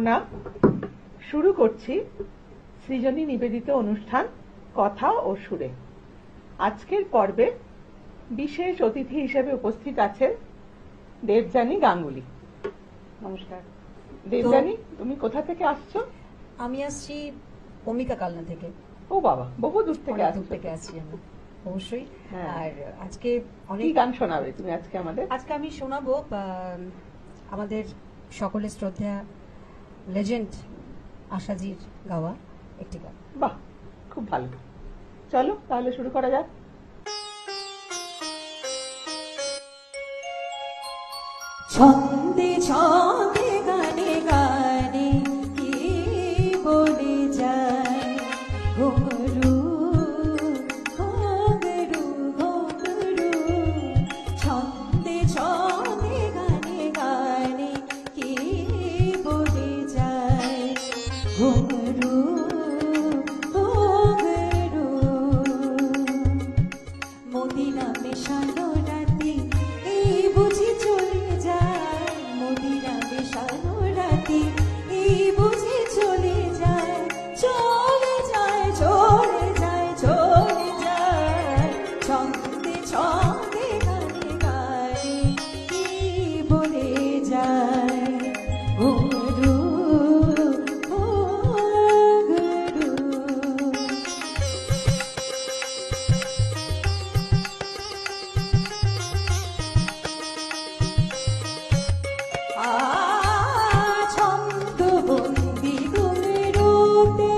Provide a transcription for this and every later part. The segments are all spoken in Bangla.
না শুরু করছি সৃজনী নিবেদিত অনুষ্ঠান কথা ও সুরে। আজকের পর্বে বিশেষ অতিথি হিসেবে উপস্থিত আছেন দেবযানী গাঙ্গুলি। নমস্কার দেবযানী, তুমি কোথা থেকে আসছো? আমি আসছি ভূমিকা কালনা থেকে। ও বাবা, বহু দূর থেকে আসছি আমি, অবশ্যই। হ্যাঁ। আর আজকে অনেক গান শোনাবে তুমি আজকে আমাদের? আজকে আমি শোনাবো আমাদের সকলের শ্রদ্ধা লেজেন্ড আশাজির গাওয়া একটি গান। বাহ, খুব ভালো। চলো তাহলে শুরু করা যাক। ছন্দে ছন্দে গানে গানে কি বলে যায় ঘুমরু ঘুমরু ঘুমরু, ছন্দে ছন্দে গানে গানে কি বলে যায় ঘুমরু ঘুমরু, মদিনা মেশানো রাতে এই বুঝি চলে যায়, মদিনা মেশানো রাতে এই বুঝি চলে যায়, চলে যায় চলে যায় চলে যায়, ছন্দে ছন্দে গানে গানে কি বলে যায় ঘুমরু ঘুমরু। ছন্দবন্দি ঘুমরুতে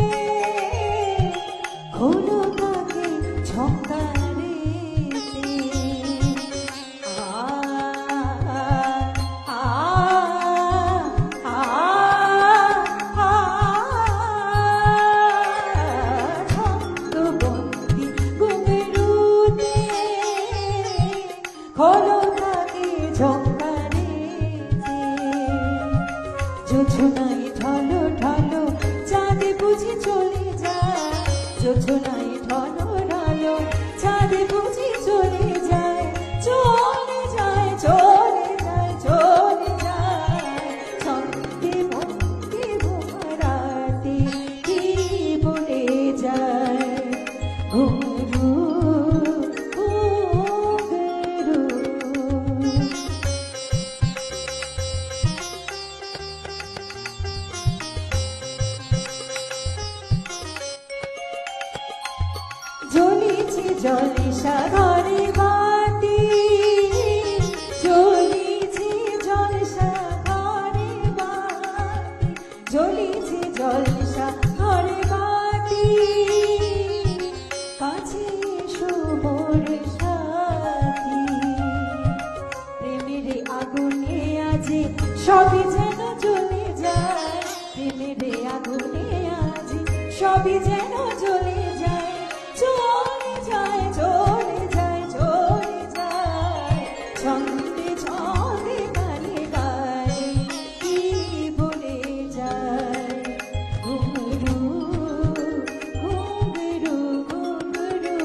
খোলো তাকে ঝঙ্কারেতে, ছন্দবন্দি ঘুমরুতে খোলো তাকে ঝঙ্কারেতে, জোছনায় ঢলো ঢলো চাঁদে বুঝি চলে যায়, জোছনায় ঢলো ঢলো চাঁদে বুঝি চলে যায়, চলে যায় চলে যায় চলে যায়, ছন্দে বন্দে ভোমরাতে কি বলে যায় ঘুমরু ঘুমরু। জ্বলিছে জলসা ঘরে বাতি, জ্বলিছে জলসা ঘরে বাতি, জ্বলিছে জলসা ঘরে বাতি, কাছে এসো মোর সাথী, প্রেমের আগুনে আজি সবই যেন জ্বলে যায়, প্রেমের আগুনে আজি সবই যেন জ্বলে যায়, চলে যায় চলে যায় চলে যায়, ছন্দে ছন্দে গানে গানে কি বলে যায় ঘুমরু ঘুমরু ঘুমরু,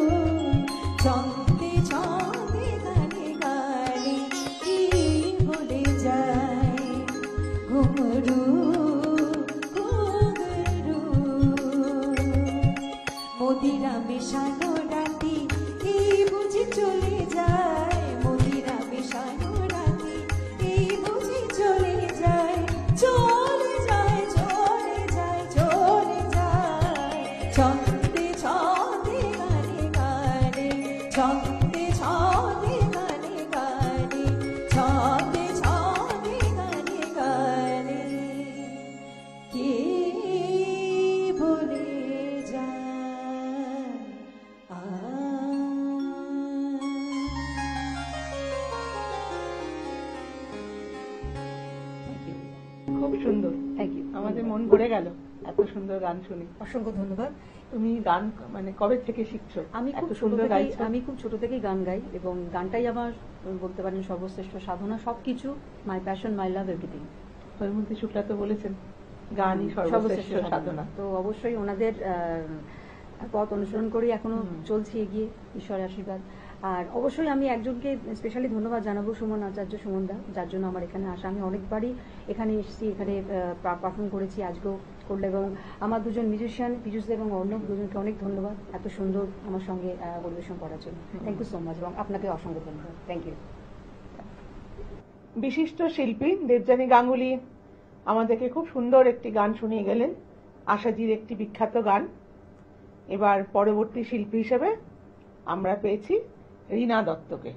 ছন্দে ছন্দে গানে গানে কি বলে যায় ঘুমরু ঘুমরু, মদিরা মেশানো রাতে এই বুঝি চলে যায়, মদিরা মেশানো রাতে এই বুঝি চলে যায়, চলে যায় চলে যায় চলে যায়, ছন্দে ছন্দে গানে গানে, ছন্দে ছন্দে গানে গানে, ছন্দে ছন্দে গানে গানে কে বলে যায় খুব সুন্দর, থ্যাংক ইউ, আমাদের মন ভরে গেল এত সুন্দর গান শুনি। অসংখ্য ধন্যবাদ। তুমি গান মানে কবে থেকে শিখছো? আমি এত খুব সুন্দর গাইছো। আমি খুব ছোট থেকেই গান গাই এবং গানটাই আমার বলতে পারেন সর্বশ্রেষ্ঠ সাধনা, সবকিছু, my passion, my love, everything. Haimanti Shukla তো বলেছেন গানই সর্বশ্রেষ্ঠ সাধনা। তো অবশ্যই ওনাদের পথ অনুসরণ করি এখনো চলছি এগিয়ে, ঈশ্বরের আশীর্বাদ। আর অবশ্যই আমি একজনকে স্পেশালি ধন্যবাদ জানাবো, সুমন আচার্য, সুমনদা, যার জন্য আমার এখানে আসা। আমি অনেকবারই এখানে এসেছি, এখানে পারফর্ম করেছি, আজকেও করলো। এবং আমার দুজন মিউজিশিয়ান পীযুষ এবং অর্ণব, দুজনকে অনেক ধন্যবাদ এত সুন্দর আমার সঙ্গে পরিবেশন করার জন্য। থ্যাংক ইউ সো মাচ, এবং আপনাকে অসংখ্য ধন্যবাদ। Thank you. বিশিষ্ট শিল্পী দেবযানী গাঙ্গুলি আমাদেরকে খুব সুন্দর একটি গান শুনিয়ে গেলেন, আশাজির একটি বিখ্যাত গান। এবার পরবর্তী শিল্পী হিসেবে আমরা পেয়েছি রীনা দত্তকে।